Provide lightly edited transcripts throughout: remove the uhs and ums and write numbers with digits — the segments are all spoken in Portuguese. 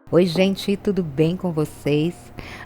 Oi, gente, tudo bem com vocês?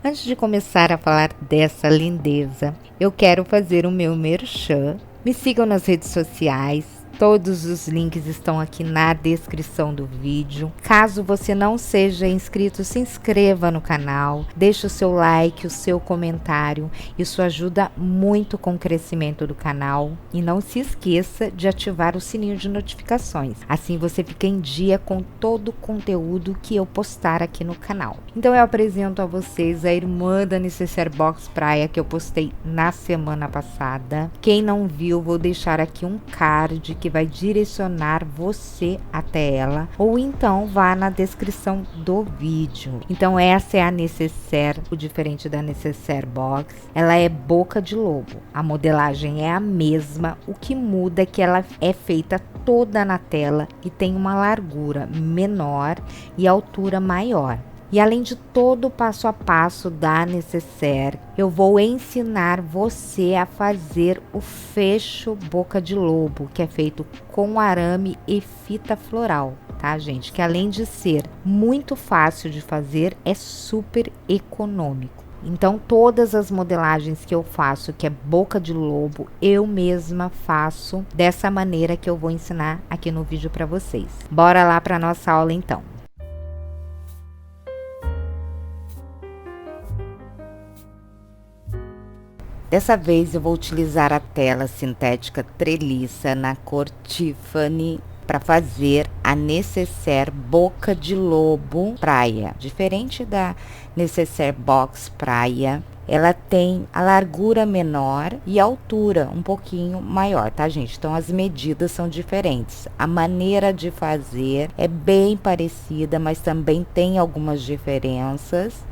Antes de começar a falar dessa lindeza, eu quero fazer o meu merchan. Me sigam nas redes sociais. Todos os links estão aqui na descrição do vídeo. Caso você não seja inscrito, se inscreva no canal, deixe o seu like, o seu comentário. Isso ajuda muito com o crescimento do canal. E não se esqueça de ativar o sininho de notificações. Assim você fica em dia com todo o conteúdo que eu postar aqui no canal. Então eu apresento a vocês a irmã da Necessaire Box Praia que eu postei na semana passada. Quem não viu, vou deixar aqui um card que vai direcionar você até ela, ou então vá na descrição do vídeo. Então essa é a Necessaire, o diferente da Necessaire Box. Ela é boca de lobo, a modelagem é a mesma, o que muda é que ela é feita toda na tela e tem uma largura menor e altura maior. E além de todo o passo a passo da Necessaire, eu vou ensinar você a fazer o fecho boca de lobo, que é feito com arame e fita floral, tá, gente? Que além de ser muito fácil de fazer, é super econômico. Então, todas as modelagens que eu faço, que é boca de lobo, eu mesma faço dessa maneira que eu vou ensinar aqui no vídeo para vocês. Bora lá para nossa aula, então. Dessa vez eu vou utilizar a tela sintética treliça na cor Tiffany para fazer a Necessaire Boca de Lobo Praia. Diferente da Necessaire Box Praia, ela tem a largura menor e a altura um pouquinho maior, tá, gente? Então as medidas são diferentes. A maneira de fazer é bem parecida, mas também tem algumas diferenças.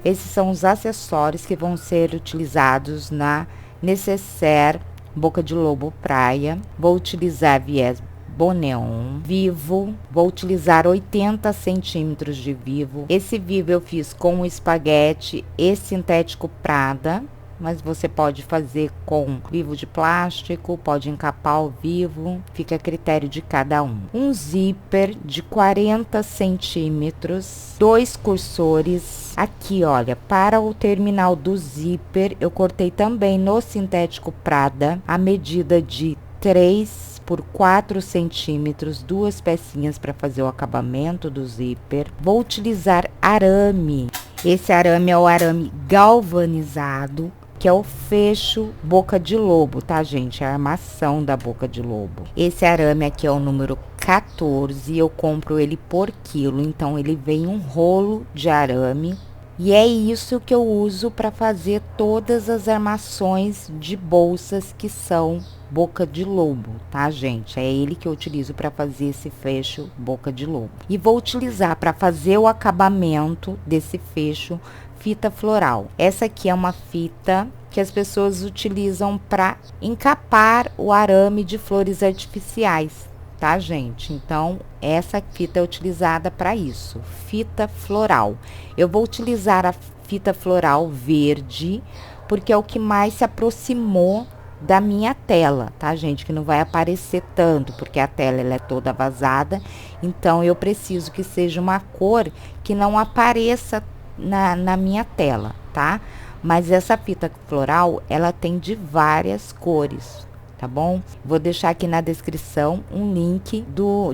Esses são os acessórios que vão ser utilizados na Necessaire Boca de Lobo Praia. Vou utilizar viés Boneon vivo, vou utilizar 80 centímetros de vivo. Esse vivo eu fiz com espaguete e sintético Prada, mas você pode fazer com vivo de plástico, pode encapar o vivo, fica a critério de cada um. Um zíper de 40 centímetros, 2 cursores. Aqui, olha, para o terminal do zíper, eu cortei também no sintético Prada, a medida de 3 por 4 centímetros, 2 pecinhas para fazer o acabamento do zíper. Vou utilizar arame. Esse arame é o arame galvanizado, que é o fecho boca de lobo, tá, gente? É a armação da boca de lobo. Esse arame aqui é o número 14, eu compro ele por quilo, então ele vem um rolo de arame. E é isso que eu uso para fazer todas as armações de bolsas que são boca de lobo, tá, gente? É ele que eu utilizo para fazer esse fecho boca de lobo. E vou utilizar para fazer o acabamento desse fecho fita floral. Essa aqui é uma fita que as pessoas utilizam para encapar o arame de flores artificiais, tá, gente? Então, essa fita é utilizada para isso, fita floral. Eu vou utilizar a fita floral verde, porque é o que mais se aproximou da minha tela, tá, gente? Que não vai aparecer tanto, porque a tela ela é toda vazada, então eu preciso que seja uma cor que não apareça na minha tela, tá? Mas essa fita floral, ela tem de várias cores, tá bom? Vou deixar aqui na descrição um link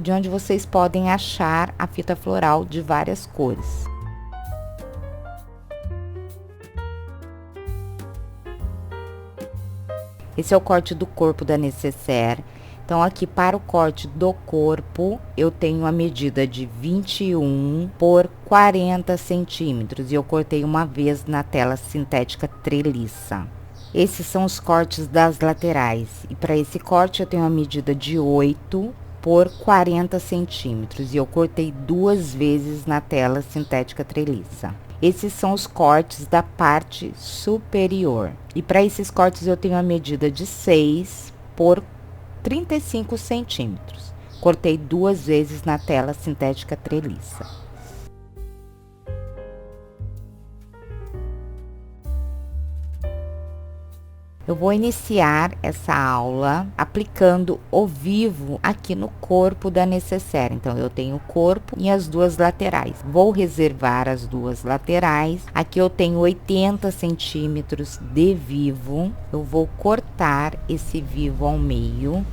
de onde vocês podem achar a fita floral de várias cores. Esse é o corte do corpo da Necessaire. Então, aqui para o corte do corpo, eu tenho a medida de 21 por 40 centímetros. E eu cortei uma vez na tela sintética treliça. Esses são os cortes das laterais. E para esse corte, eu tenho a medida de 8 por 40 centímetros. E eu cortei 2 vezes na tela sintética treliça. Esses são os cortes da parte superior. E para esses cortes, eu tenho a medida de 6 por 35 centímetros. Cortei 2 vezes na tela sintética treliça. Eu vou iniciar essa aula aplicando o vivo aqui no corpo da necessaire. Então, eu tenho o corpo e as duas laterais. Vou reservar as duas laterais. Aqui eu tenho 80 centímetros de vivo. Eu vou cortar esse vivo ao meio.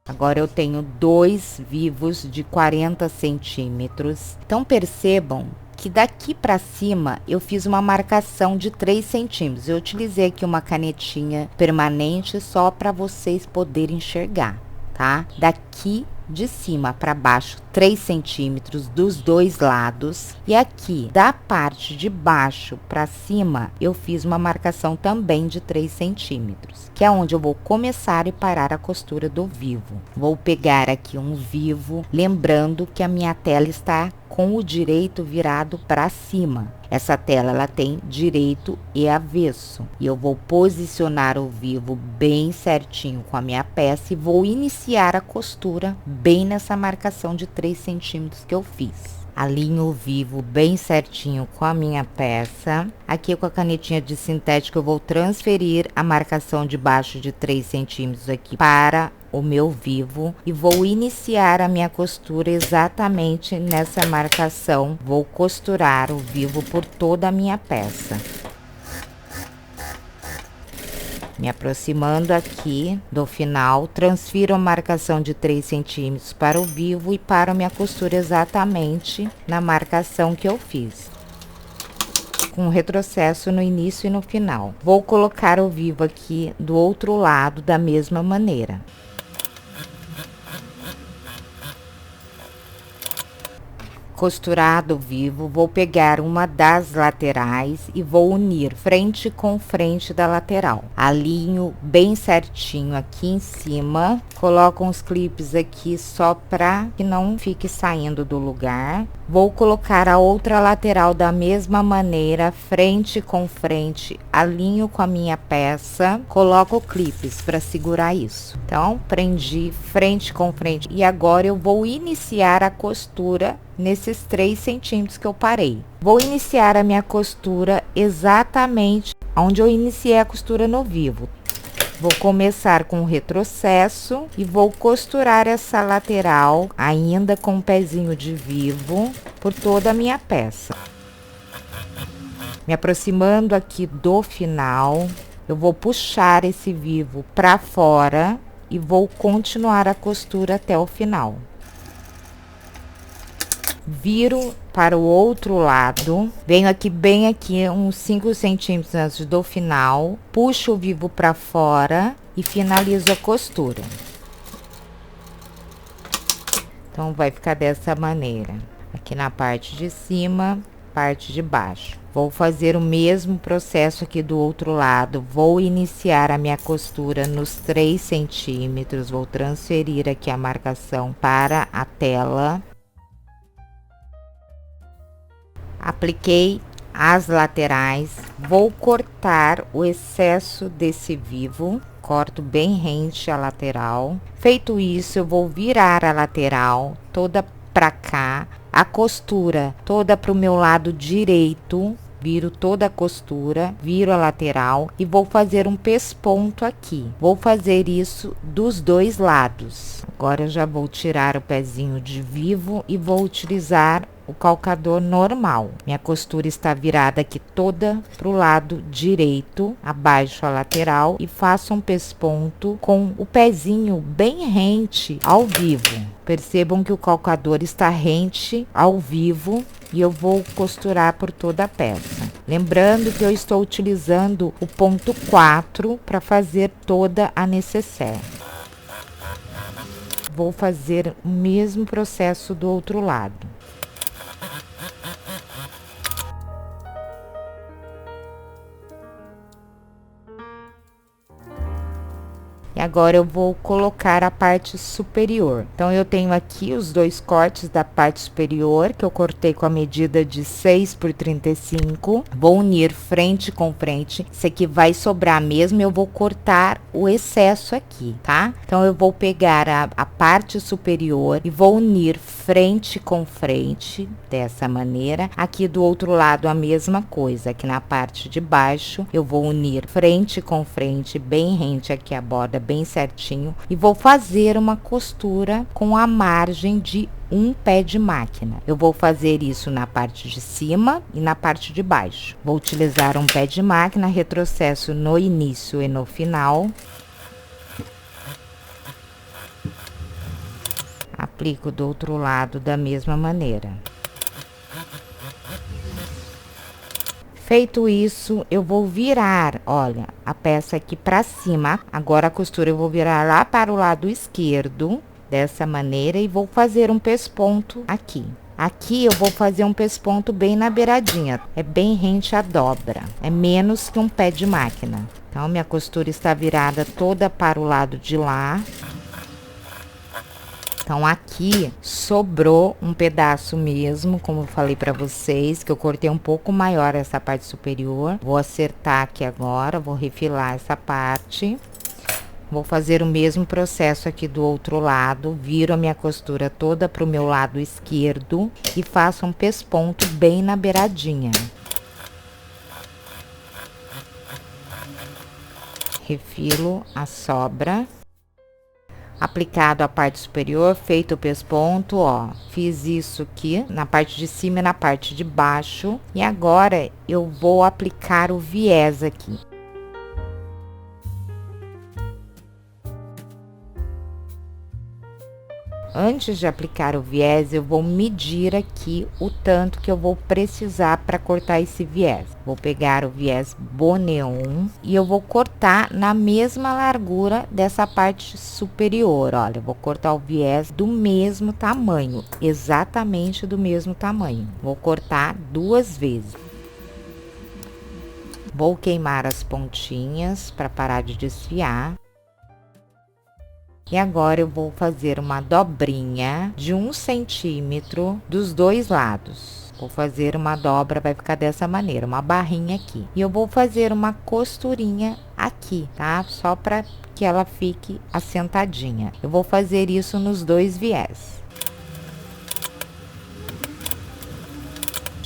Agora eu tenho dois vivos de 40 centímetros. Então, percebam que daqui para cima eu fiz uma marcação de 3 centímetros. Eu utilizei aqui uma canetinha permanente só para vocês poderem enxergar, tá? Daqui de cima para baixo 3 centímetros dos dois lados, e aqui da parte de baixo para cima eu fiz uma marcação também de 3 centímetros, que é onde eu vou começar e parar a costura do vivo. Vou pegar aqui um vivo, lembrando que a minha tela está com o direito virado para cima. Essa tela ela tem direito e avesso, e eu vou posicionar o vivo bem certinho com a minha peça e vou iniciar a costura bem nessa marcação de 3 centímetros que eu fiz. Alinho o vivo bem certinho com a minha peça. Aqui com a canetinha de sintético eu vou transferir a marcação de baixo de 3 centímetros aqui para o meu vivo e vou iniciar a minha costura exatamente nessa marcação. Vou costurar o vivo por toda a minha peça. Me aproximando aqui do final, transfiro a marcação de 3 centímetros para o vivo e paro minha costura exatamente na marcação que eu fiz, com retrocesso no início e no final. Vou colocar o vivo aqui do outro lado da mesma maneira. Costurado o vivo, vou pegar uma das laterais e vou unir frente com frente da lateral. Alinho bem certinho aqui em cima, coloco uns clipes aqui só para que não fique saindo do lugar. Vou colocar a outra lateral da mesma maneira, frente com frente, alinho com a minha peça, coloco clipes para segurar isso. Então, prendi frente com frente e agora eu vou iniciar a costura nesses 3 centímetros que eu parei. Vou iniciar a minha costura exatamente onde eu iniciei a costura no vivo. Vou começar com o retrocesso e vou costurar essa lateral ainda com um pezinho de vivo por toda a minha peça. Me aproximando aqui do final, eu vou puxar esse vivo para fora e vou continuar a costura até o final. Viro para o outro lado, venho aqui bem aqui uns 5 centímetros antes do final, puxo o vivo para fora e finalizo a costura. Então, vai ficar dessa maneira, aqui na parte de cima, parte de baixo. Vou fazer o mesmo processo aqui do outro lado, vou iniciar a minha costura nos 3 centímetros, vou transferir aqui a marcação para a tela. Apliquei as laterais, vou cortar o excesso desse vivo, corto bem rente a lateral. Feito isso, eu vou virar a lateral toda para cá, a costura toda para o meu lado direito, viro toda a costura, viro a lateral e vou fazer um pesponto aqui. Vou fazer isso dos dois lados. Agora eu já vou tirar o pezinho de vivo e vou utilizar o calcador normal. Minha costura está virada aqui toda pro lado direito, abaixo a lateral, e faço um pesponto com o pezinho bem rente ao vivo. Percebam que o calcador está rente ao vivo e eu vou costurar por toda a peça. Lembrando que eu estou utilizando o ponto 4 para fazer toda a necessaire. Vou fazer o mesmo processo do outro lado. E agora eu vou colocar a parte superior. Então, eu tenho aqui os dois cortes da parte superior, que eu cortei com a medida de 6 por 35. Vou unir frente com frente. Isso aqui vai sobrar mesmo, eu vou cortar o excesso aqui, tá? Então, eu vou pegar a parte superior e vou unir frente com frente, dessa maneira. Aqui do outro lado, a mesma coisa. Aqui na parte de baixo, eu vou unir frente com frente, bem rente aqui a borda, bem certinho, e vou fazer uma costura com a margem de um pé de máquina. Eu vou fazer isso na parte de cima e na parte de baixo. Vou utilizar um pé de máquina, retrocesso no início e no final. Aplico do outro lado da mesma maneira. Feito isso, eu vou virar, olha, a peça aqui para cima. Agora a costura eu vou virar lá para o lado esquerdo, dessa maneira, e vou fazer um pesponto aqui. Aqui eu vou fazer um pesponto bem na beiradinha, é bem rente à dobra, é menos que um pé de máquina. Então, minha costura está virada toda para o lado de lá. Então, aqui sobrou um pedaço mesmo, como eu falei pra vocês, que eu cortei um pouco maior essa parte superior. Vou acertar aqui agora, vou refilar essa parte. Vou fazer o mesmo processo aqui do outro lado, viro a minha costura toda pro meu lado esquerdo e faço um pesponto bem na beiradinha. Refilo a sobra. Aplicado a parte superior, feito o pesponto, ó, fiz isso aqui na parte de cima e na parte de baixo. E agora eu vou aplicar o viés aqui. Antes de aplicar o viés, eu vou medir aqui o tanto que eu vou precisar para cortar esse viés. Vou pegar o viés Boneon e eu vou cortar na mesma largura dessa parte superior. Olha, eu vou cortar o viés do mesmo tamanho, exatamente do mesmo tamanho. Vou cortar 2 vezes. Vou queimar as pontinhas para parar de desfiar. E agora eu vou fazer uma dobrinha de 1 centímetro dos dois lados. Vou fazer uma dobra, vai ficar dessa maneira, uma barrinha aqui. E eu vou fazer uma costurinha aqui, tá? Só para que ela fique assentadinha. Eu vou fazer isso nos dois viés.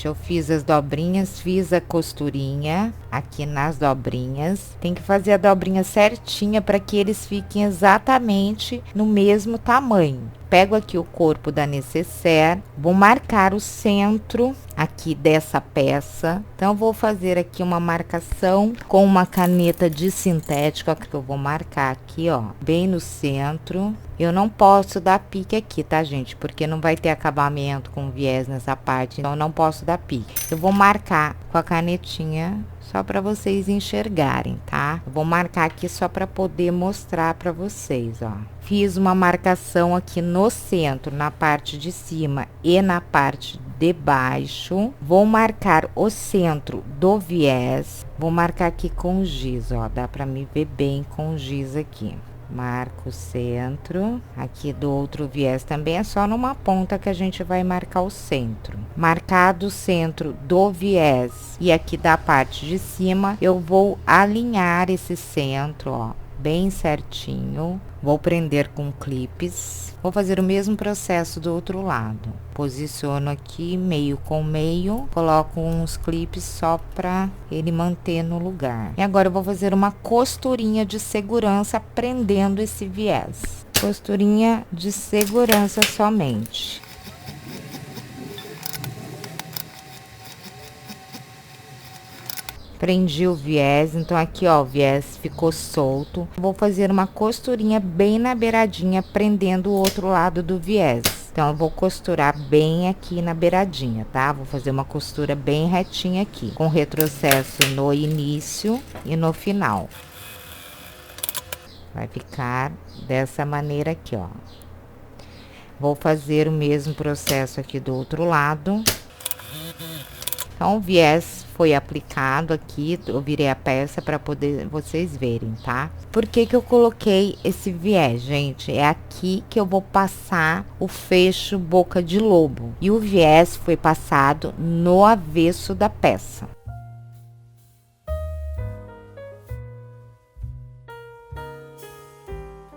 Eu fiz as dobrinhas, fiz a costurinha aqui nas dobrinhas. Tem que fazer a dobrinha certinha para que eles fiquem exatamente no mesmo tamanho. Pego aqui o corpo da necessaire, vou marcar o centro aqui dessa peça. Então, vou fazer aqui uma marcação com uma caneta de sintética, que eu vou marcar aqui, ó, bem no centro. Eu não posso dar pique aqui, tá, gente? Porque não vai ter acabamento com viés nessa parte, então eu não posso dar pique. Eu vou marcar com a canetinha só para vocês enxergarem, tá? Eu vou marcar aqui só para poder mostrar para vocês, ó. Fiz uma marcação aqui no centro, na parte de cima e na parte de baixo. Vou marcar o centro do viés. Vou marcar aqui com giz, ó. Dá para me ver bem com giz aqui. Marco o centro. Aqui do outro viés também é só numa ponta que a gente vai marcar o centro. Marcado o centro do viés e aqui da parte de cima, eu vou alinhar esse centro, ó, bem certinho. Vou prender com clipes. Vou fazer o mesmo processo do outro lado. Posiciono aqui meio com meio, coloco uns clipes só para ele manter no lugar. E agora eu vou fazer uma costurinha de segurança prendendo esse viés. Costurinha de segurança somente. Prendi o viés, então aqui, ó, o viés ficou solto. Vou fazer uma costurinha bem na beiradinha, prendendo o outro lado do viés. Então, eu vou costurar bem aqui na beiradinha, tá? Vou fazer uma costura bem retinha aqui, com retrocesso no início e no final. Vai ficar dessa maneira aqui, ó. Vou fazer o mesmo processo aqui do outro lado. Então, o viés foi aplicado aqui, eu virei a peça para poder vocês verem, tá? Por que que eu coloquei esse viés, gente? É aqui que eu vou passar o fecho boca de lobo. E o viés foi passado no avesso da peça.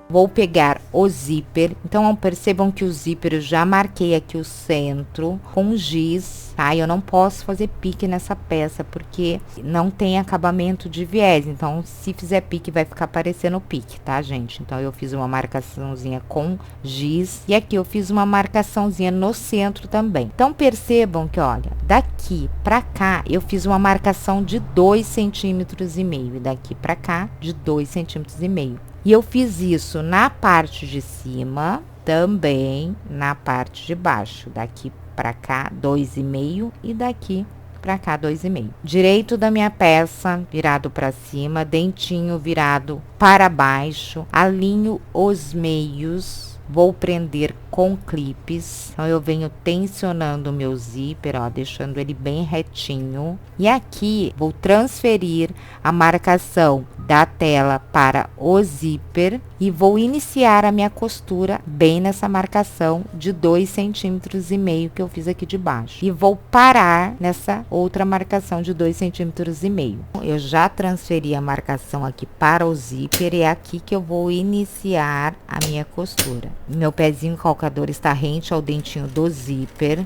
Vou pegar o zíper, então percebam que o zíper eu já marquei aqui o centro com giz, tá? Eu não posso fazer pique nessa peça porque não tem acabamento de viés, então se fizer pique vai ficar parecendo pique, tá, gente? Então eu fiz uma marcaçãozinha com giz e aqui eu fiz uma marcaçãozinha no centro também. Então percebam que, olha, daqui pra cá eu fiz uma marcação de 2,5 centímetros e daqui pra cá de 2,5 centímetros. E eu fiz isso na parte de cima, também na parte de baixo. Daqui pra cá, 2,5 e daqui pra cá, 2,5. Direito da minha peça, virado pra cima, dentinho virado para baixo, alinho os meios. Vou prender com clipes, então eu venho tensionando o meu zíper, ó, deixando ele bem retinho. E aqui vou transferir a marcação da tela para o zíper e vou iniciar a minha costura bem nessa marcação de 2,5 centímetros que eu fiz aqui de baixo. E vou parar nessa outra marcação de 2,5 centímetros. Eu já transferi a marcação aqui para o zíper e é aqui que eu vou iniciar a minha costura. Meu pezinho calcador está rente ao dentinho do zíper.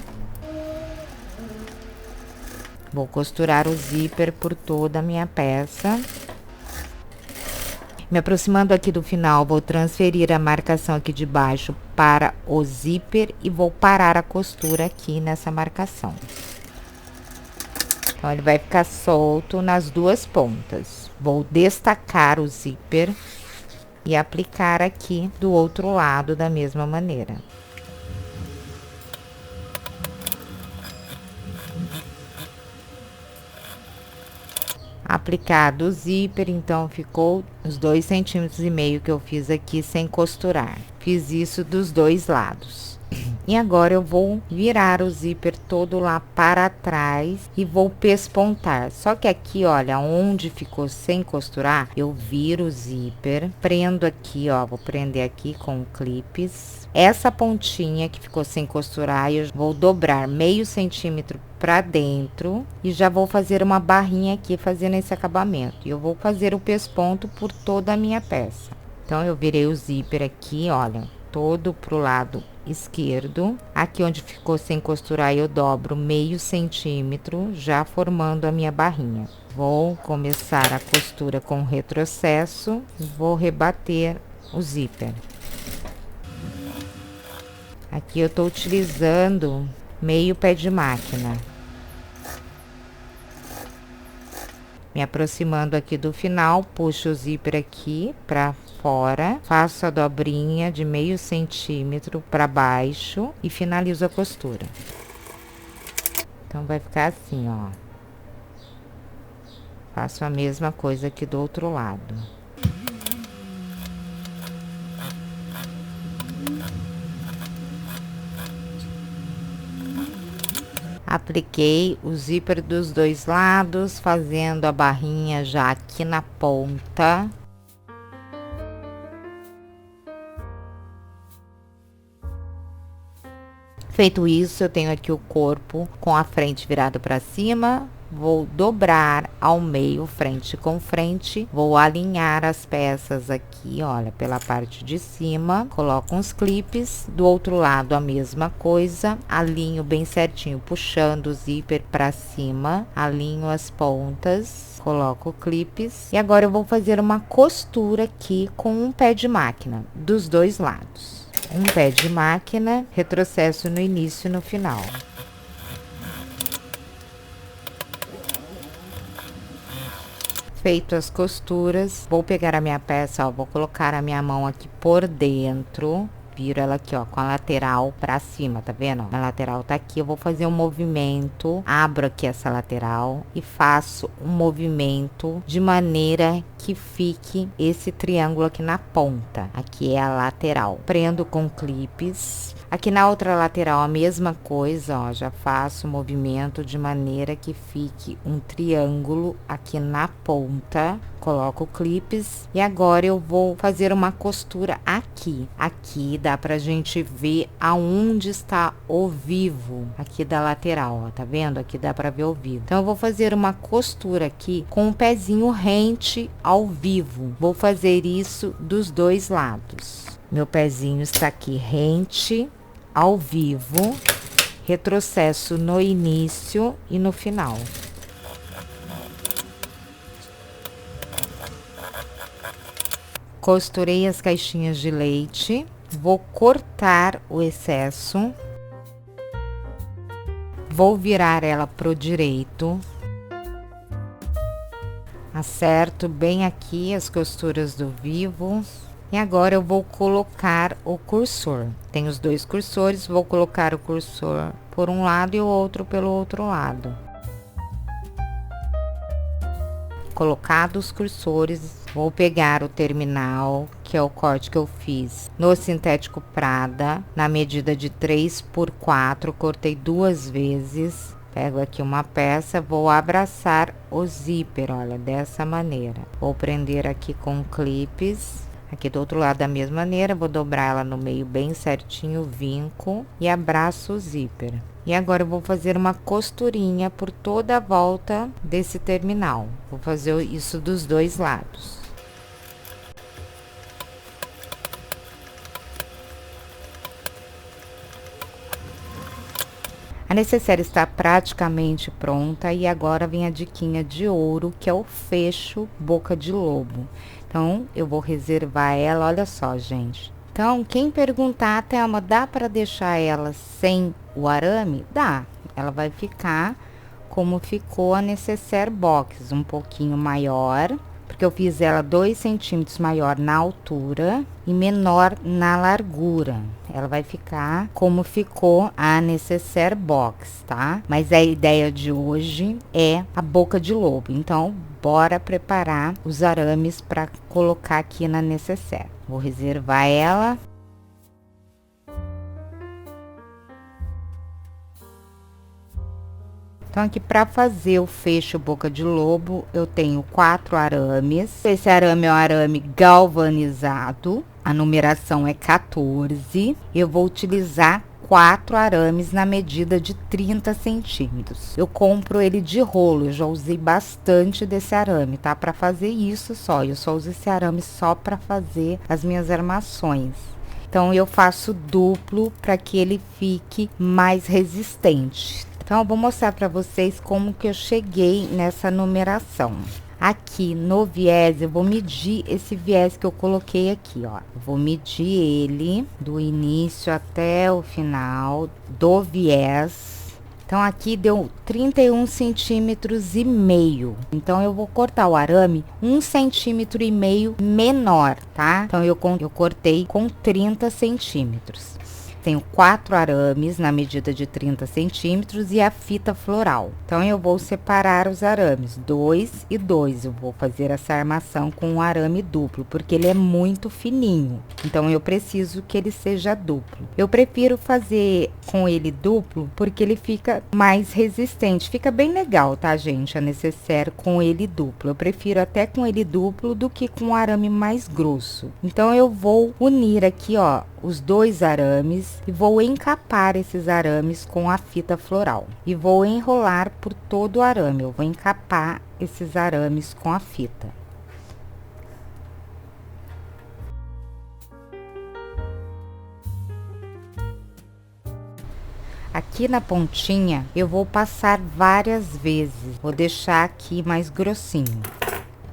Vou costurar o zíper por toda a minha peça. Me aproximando aqui do final, vou transferir a marcação aqui de baixo para o zíper e vou parar a costura aqui nessa marcação. Então, ele vai ficar solto nas duas pontas. Vou destacar o zíper e aplicar aqui do outro lado da mesma maneira. Aplicado o zíper, então ficou os 2,5 centímetros que eu fiz aqui sem costurar. Fiz isso dos dois lados. E agora eu vou virar o zíper todo lá para trás e vou pespontar. Só que aqui, olha, onde ficou sem costurar, eu viro o zíper, prendo aqui, ó, vou prender aqui com clipes. Essa pontinha que ficou sem costurar, eu vou dobrar 0,5 centímetro para dentro e já vou fazer uma barrinha aqui fazendo esse acabamento. E eu vou fazer o pesponto por toda a minha peça. Então eu virei o zíper aqui, olha, todo pro lado esquerdo. Aqui onde ficou sem costurar, eu dobro 0,5 centímetro, já formando a minha barrinha. Vou começar a costura com retrocesso e vou rebater o zíper. Aqui eu tô utilizando meio pé de máquina. Me aproximando aqui do final, puxo o zíper aqui para fora, faço a dobrinha de 0,5 centímetro para baixo e finalizo a costura. Então, vai ficar assim, ó. Faço a mesma coisa aqui do outro lado. Apliquei o zíper dos dois lados, fazendo a barrinha já aqui na ponta. Feito isso, eu tenho aqui o corpo com a frente virada para cima. Vou dobrar ao meio, frente com frente. Vou alinhar as peças aqui, olha, pela parte de cima. Coloco uns clipes. Do outro lado, a mesma coisa. Alinho bem certinho, puxando o zíper para cima. Alinho as pontas. Coloco clipes. E agora eu vou fazer uma costura aqui com um pé de máquina, dos dois lados. Um pé de máquina, retrocesso no início e no final. Feito as costuras, vou pegar a minha peça, ó, vou colocar a minha mão aqui por dentro, viro ela aqui, ó, com a lateral pra cima, tá vendo? A lateral tá aqui, eu vou fazer um movimento, abro aqui essa lateral e faço um movimento de maneira que fique esse triângulo aqui na ponta. Aqui é a lateral. Prendo com clipes. Aqui na outra lateral a mesma coisa, ó, já faço o movimento de maneira que fique um triângulo aqui na ponta. Coloco clipes e agora eu vou fazer uma costura aqui. Aqui dá pra gente ver aonde está o vivo, aqui da lateral, ó, tá vendo? Aqui dá pra ver o vivo. Então eu vou fazer uma costura aqui com o pezinho rente ao vivo. Vou fazer isso dos dois lados. Meu pezinho está aqui rente ao vivo, retrocesso no início e no final. Costurei as caixinhas de leite, vou cortar o excesso, vou virar ela pro direito, acerto bem aqui as costuras do vivo. E agora eu vou colocar o cursor. Tem os dois cursores, vou colocar o cursor por um lado e o outro pelo outro lado. Colocados os cursores, vou pegar o terminal, que é o corte que eu fiz no sintético Prada, na medida de 3 por 4, cortei 2 vezes. Pego aqui uma peça, vou abraçar o zíper, olha, dessa maneira. Vou prender aqui com clipes. Aqui do outro lado da mesma maneira, vou dobrar ela no meio bem certinho, vinco e abraço o zíper. E agora eu vou fazer uma costurinha por toda a volta desse terminal. Vou fazer isso dos dois lados. A necessaire está praticamente pronta e agora vem a diquinha de ouro, que é o fecho boca de lobo. Então, eu vou reservar ela, olha só, gente. Então, quem perguntar, Thelma, dá para deixar ela sem o arame? Dá. Ela vai ficar como ficou a necessaire box, um pouquinho maior, porque eu fiz ela 2 centímetros maior na altura e menor na largura. Ela vai ficar como ficou a necessaire box, tá? Mas a ideia de hoje é a boca de lobo. Então, bora preparar os arames para colocar aqui na necessaire. Vou reservar ela. Então, aqui para fazer o fecho boca de lobo, eu tenho 4 arames. Esse arame é um arame galvanizado, a numeração é 14. Eu vou utilizar 4 arames na medida de 30 centímetros. Eu compro ele de rolo, eu já usei bastante desse arame, tá? Para fazer isso só, eu só uso esse arame só para fazer as minhas armações. Então, eu faço duplo para que ele fique mais resistente. Então, eu vou mostrar para vocês como que eu cheguei nessa numeração. Aqui no viés, eu vou medir esse viés que eu coloquei aqui, ó. Eu vou medir ele do início até o final do viés. Então, aqui deu 31 centímetros e meio. Então, eu vou cortar o arame 1,5 centímetro menor, tá? Então, eu cortei com 30 centímetros. Tenho 4 arames na medida de 30 centímetros e a fita floral. Então, eu vou separar os arames, 2 e 2. Eu vou fazer essa armação com um arame duplo, porque ele é muito fininho. Então, eu preciso que ele seja duplo. Eu prefiro fazer com ele duplo, porque ele fica mais resistente. Fica bem legal, tá, gente? A necessaire com ele duplo. Eu prefiro até com ele duplo do que com um arame mais grosso. Então, eu vou unir aqui, ó, os 2 arames e vou encapar esses arames com a fita floral e vou enrolar por todo o arame. Eu vou encapar esses arames com a fita. Aqui na pontinha eu vou passar várias vezes, vou deixar aqui mais grossinho.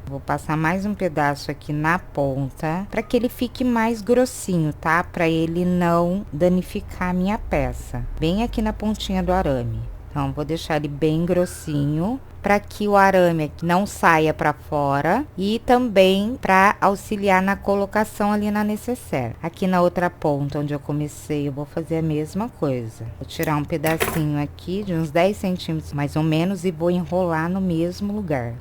Vou passar mais um pedaço aqui na ponta, para que ele fique mais grossinho, tá? Para ele não danificar a minha peça. Bem aqui na pontinha do arame. Então, vou deixar ele bem grossinho, para que o arame não saia para fora e também para auxiliar na colocação ali na necessaire. Aqui na outra ponta, onde eu comecei, eu vou fazer a mesma coisa. Vou tirar um pedacinho aqui, de uns 10 centímetros mais ou menos, e vou enrolar no mesmo lugar.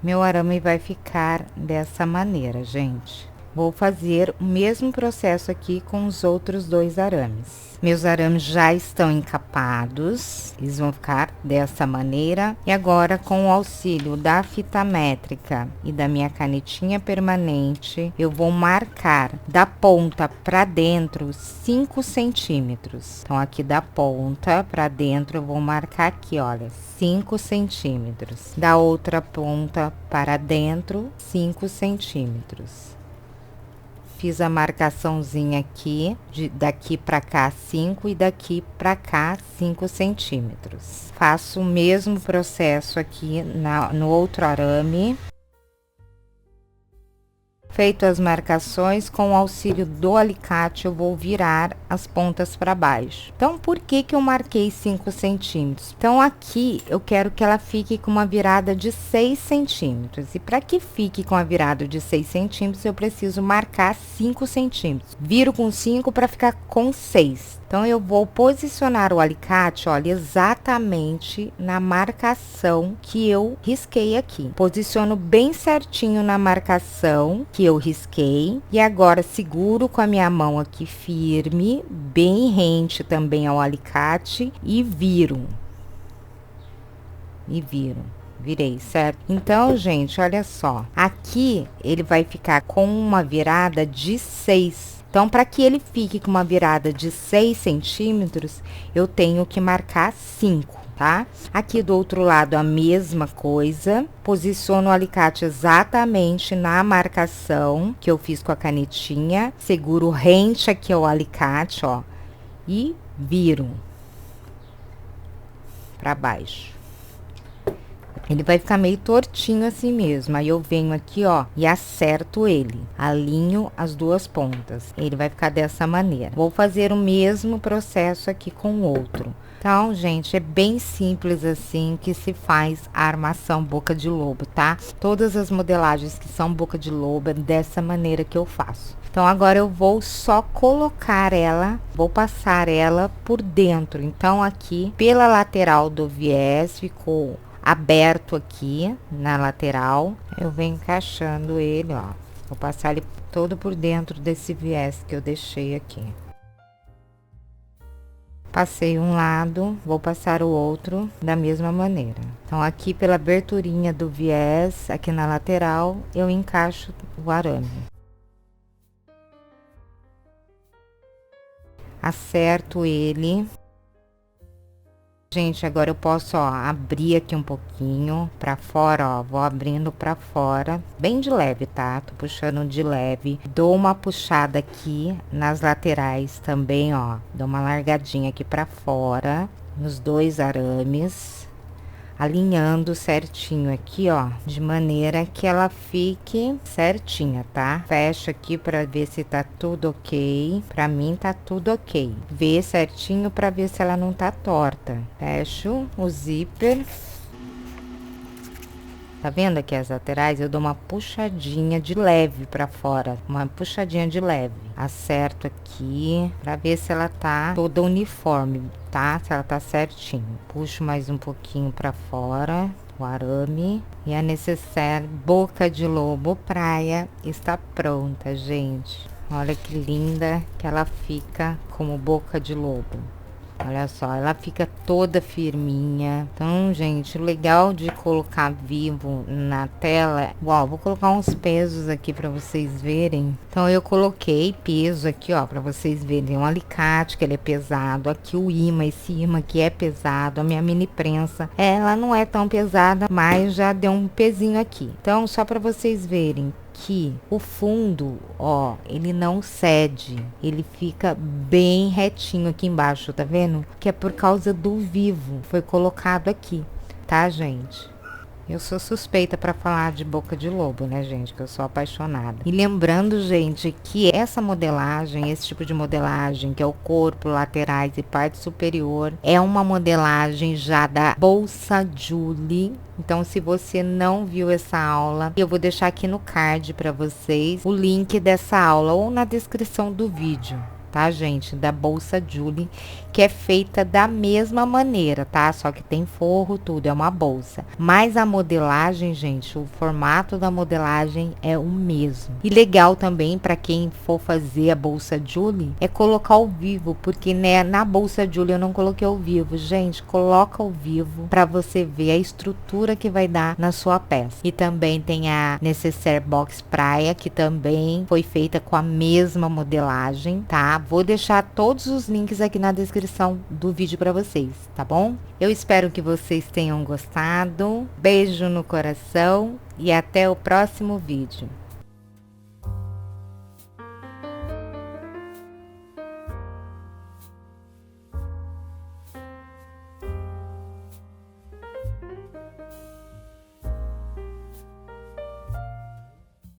Meu arame vai ficar dessa maneira, gente. Vou fazer o mesmo processo aqui com os outros 2 arames. Meus arames já estão encapados, eles vão ficar dessa maneira. E agora, com o auxílio da fita métrica e da minha canetinha permanente, eu vou marcar da ponta para dentro 5 centímetros. Então, aqui da ponta para dentro, eu vou marcar aqui, olha, 5 centímetros. Da outra ponta para dentro, 5 centímetros. Fiz a marcaçãozinha aqui, daqui para cá 5 e daqui para cá 5 centímetros. Faço o mesmo processo aqui no outro arame. Feito as marcações, com o auxílio do alicate, eu vou virar as pontas para baixo. Então, por que que eu marquei 5 centímetros? Então, aqui eu quero que ela fique com uma virada de 6 centímetros. E para que fique com a virada de 6 centímetros, eu preciso marcar 5 centímetros. Viro com 5 para ficar com 6. Então, eu vou posicionar o alicate, olha, exatamente na marcação que eu risquei aqui. Posiciono bem certinho na marcação que eu risquei. E agora, seguro com a minha mão aqui firme, bem rente também ao alicate e viro. Virei, certo? Então, gente, olha só. Aqui, ele vai ficar com uma virada de 6. Então, para que ele fique com uma virada de 6 centímetros, eu tenho que marcar 5, tá? Aqui do outro lado, a mesma coisa. Posiciono o alicate exatamente na marcação que eu fiz com a canetinha. Seguro rente aqui ao alicate, ó. E viro para baixo. Ele vai ficar meio tortinho assim mesmo. Aí eu venho aqui, ó, e acerto ele. Alinho as 2 pontas. Ele vai ficar dessa maneira. Vou fazer o mesmo processo aqui com o outro. Então, gente, é bem simples assim que se faz a armação boca de lobo, tá? Todas as modelagens que são boca de lobo é dessa maneira que eu faço. Então, agora eu vou só colocar ela, vou passar ela por dentro. Então, aqui, pela lateral do viés, ficou aberto aqui na lateral. Eu venho encaixando ele, ó. Vou passar ele todo por dentro desse viés que eu deixei aqui. Passei um lado, vou passar o outro da mesma maneira. Então, aqui pela aberturinha do viés, aqui na lateral, eu encaixo o arame. Acerto ele. Gente, agora eu posso, ó, abrir aqui um pouquinho pra fora, ó, vou abrindo pra fora, bem de leve, tá? Tô puxando de leve, dou uma puxada aqui nas laterais também, ó, dou uma largadinha aqui pra fora, nos 2 arames, alinhando certinho aqui, ó, de maneira que ela fique certinha, tá? Fecho aqui pra ver se tá tudo ok. Pra mim tá tudo ok. Vê certinho pra ver se ela não tá torta. Fecho o zíper. Tá vendo aqui as laterais? Eu dou uma puxadinha de leve pra fora, uma puxadinha de leve. Acerto aqui pra ver se ela tá toda uniforme, tá? Se ela tá certinho. Puxo mais um pouquinho pra fora o arame e a necessaire boca de lobo praia está pronta, gente. Olha que linda que ela fica como boca de lobo. Olha só, ela fica toda firminha. Então, gente, o legal de colocar vivo na tela... Ó, vou colocar uns pesos aqui pra vocês verem. Então, eu coloquei peso aqui, ó, pra vocês verem. Um alicate, que ele é pesado. Aqui o imã, esse imã que é pesado. A minha mini prensa, ela não é tão pesada, mas já deu um pezinho aqui. Então, só pra vocês verem que o fundo, ó, ele não cede, ele fica bem retinho aqui embaixo, tá vendo? Que é por causa do vivo, foi colocado aqui, tá, gente? Eu sou suspeita para falar de boca de lobo, né, gente? Que eu sou apaixonada. E lembrando, gente, que essa modelagem, esse tipo de modelagem, que é o corpo, laterais e parte superior, é uma modelagem já da Bolsa Julie. Então, se você não viu essa aula, eu vou deixar aqui no card para vocês o link dessa aula ou na descrição do vídeo. tá, gente? Da bolsa Julie, que é feita da mesma maneira, tá? Só que tem forro, tudo, é uma bolsa. Mas a modelagem, gente, o formato da modelagem é o mesmo. E legal também para quem for fazer a bolsa Julie é colocar ao vivo, porque né, na bolsa Julie eu não coloquei ao vivo. Gente, coloca ao vivo para você ver a estrutura que vai dar na sua peça. E também tem a Necessaire Box Praia, que também foi feita com a mesma modelagem, tá? Vou deixar todos os links aqui na descrição do vídeo para vocês, tá bom? Eu espero que vocês tenham gostado. Beijo no coração e até o próximo vídeo.